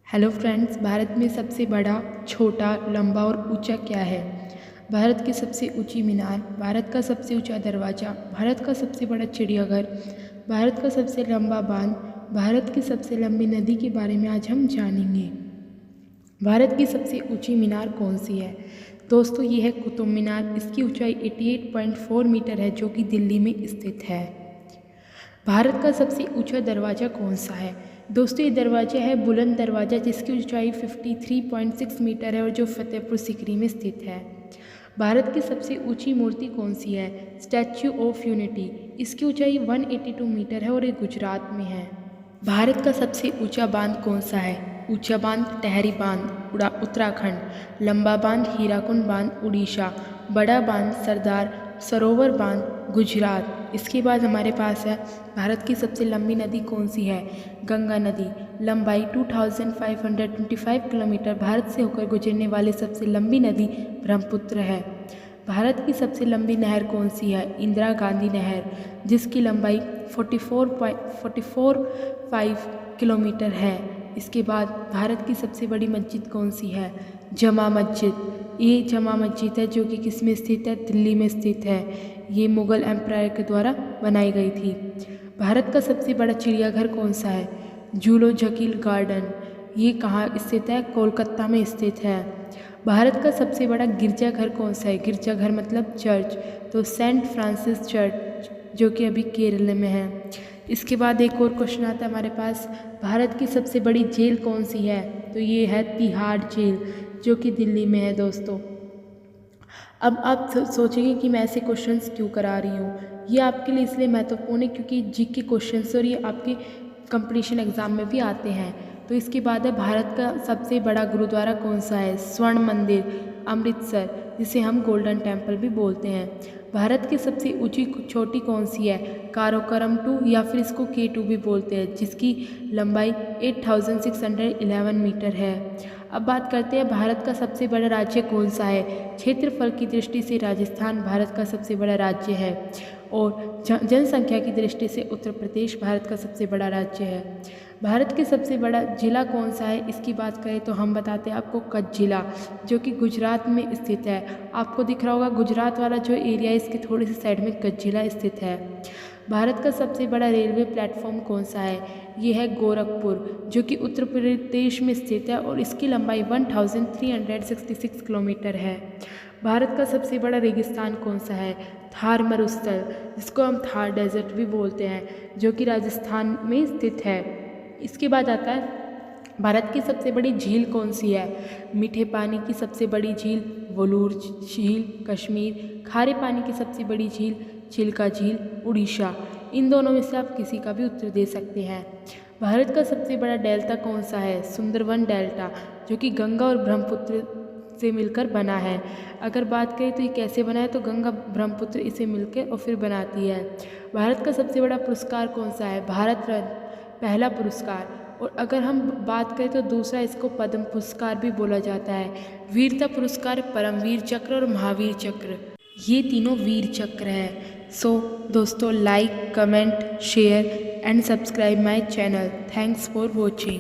Hello friends, Bharat में सबसे बड़ा, छोटा, लंबा और ऊंचा क्या है? भारत की सबसे ऊंची मीनार, भारत का सबसे ऊंचा दरवाज़ा, भारत का सबसे बड़ा चिड़ियाघर, भारत का सबसे लंबा बांध, भारत की सबसे लंबी नदी के बारे में आज हम जानेंगे। भारत की सबसे ऊंची मीनार कौन सी है? दोस्तों, ये है कुतुब मीनार। इसकी ऊंचाई 88.4 मीटर है, जो कि दिल्ली में स्थित है। भारत का सबसे ऊंचा दरवाज़ा कौन सा है? दोस्तों, ये दरवाज़ा है बुलंद दरवाज़ा, जिसकी ऊंचाई 53.6 मीटर है और जो फतेहपुर सीकरी में स्थित है। भारत की सबसे ऊंची मूर्ति कौन सी है? Statue of unity. इसकी ऊंचाई 182 मीटर है और ये गुजरात में है। भारत का सबसे ऊंचा बांध कौन सा है? ऊंचा बांध टहरी बांध उत्तराखंड, लंबा बांध हीराकुंड बांध उड़ीसा, बड़ा बांध सरदार सरोवर बांध गुजरात। इसके बाद हमारे पास है भारत की सबसे लंबी नदी कौन सी है? गंगा नदी। लंबाई 2525 किलोमीटर। भारत से होकर गुजरने वाली सबसे लंबी नदी ब्रह्मपुत्र है। भारत की सबसे लंबी नहर कौन सी है? इंदिरा गांधी नहर, जिसकी लंबाई 44.445 किलोमीटर है। इसके बाद भारत की सबसे बड़ी मस्जिद कौन सी है? जमा मस्जिद। ये जमा मस्जिद है जो कि किस में स्थित है? दिल्ली में स्थित है। ये मुग़ल एम्पायर के द्वारा बनाई गई थी। भारत का सबसे बड़ा चिड़ियाघर कौन सा है? Zoological garden. ये कहाँ स्थित है? कोलकाता में स्थित है। भारत का सबसे बड़ा गिरजाघर कौन सा है? गिरजाघर मतलब चर्च, तो सेंट फ्रांसिस चर्च, जो कि अभी केरल में है। इसके बाद एक और क्वेश्चन आता है हमारे पास, भारत की सबसे बड़ी जेल कौन सी है? तो ये है तिहाड़ जेल, जो कि दिल्ली में है। दोस्तों, अब आप सोचेंगे कि मैं ऐसे क्वेश्चंस क्यों करा रही हूँ। ये आपके लिए इसलिए महत्वपूर्ण है क्योंकि जीके क्वेश्चंस और ये आपके कंपटीशन एग्ज़ाम में भी आते हैं। तो इसके बाद है भारत का सबसे बड़ा गुरुद्वारा कौन सा है? स्वर्ण मंदिर अमृतसर, जिसे हम गोल्डन टेम्पल भी बोलते हैं। भारत की सबसे ऊंची चोटी कौन सी है? काराकोरम 2 या फिर इसको K2 भी बोलते हैं, जिसकी लंबाई 8611 मीटर है। अब बात करते हैं भारत का सबसे बड़ा राज्य कौन सा है? क्षेत्रफल की दृष्टि से राजस्थान भारत का सबसे बड़ा राज्य है और जनसंख्या की दृष्टि से उत्तर प्रदेश भारत का सबसे बड़ा राज्य है। भारत के सबसे बड़ा जिला कौन सा है? इसकी बात करें तो हम बताते हैं आपको कच्छ जिला, जो कि गुजरात में स्थित है। आपको दिख रहा होगा गुजरात वाला जो एरिया है, इसके थोड़ी सी साइड में कच्छ जिला स्थित है। भारत का सबसे बड़ा रेलवे प्लेटफॉर्म कौन सा है? ये है गोरखपुर, जो कि उत्तर प्रदेश में स्थित है और इसकी लंबाई 1366 किलोमीटर है। भारत का सबसे बड़ा रेगिस्तान कौन सा है? थार मरुस्थल, जिसको हम थार डेजर्ट भी बोलते हैं, जो कि राजस्थान में स्थित है। इसके बाद आता है भारत की सबसे बड़ी झील कौन सी है? मीठे पानी की सबसे बड़ी झील वलूर झील कश्मीर, खारे पानी की सबसे बड़ी झील चिल्का झील उड़ीसा। इन दोनों में से आप किसी का भी उत्तर दे सकते हैं। भारत का सबसे बड़ा डेल्टा कौन सा है? सुंदरवन डेल्टा, जो कि गंगा और ब्रह्मपुत्र से मिलकर बना है। अगर बात करें तो ये कैसे बना है, तो गंगा ब्रह्मपुत्र इसे मिलकर और फिर बनाती है। भारत का सबसे बड़ा पुरस्कार कौन सा है? भारत रत्न पहला पुरस्कार, और अगर हम बात करें तो दूसरा इसको पद्म पुरस्कार भी बोला जाता है। वीरता पुरस्कार, परमवीर चक्र और महावीर चक्र, ये तीनों वीर चक्र है। सो दोस्तों, like, comment, share and subscribe my channel. Thanks for watching.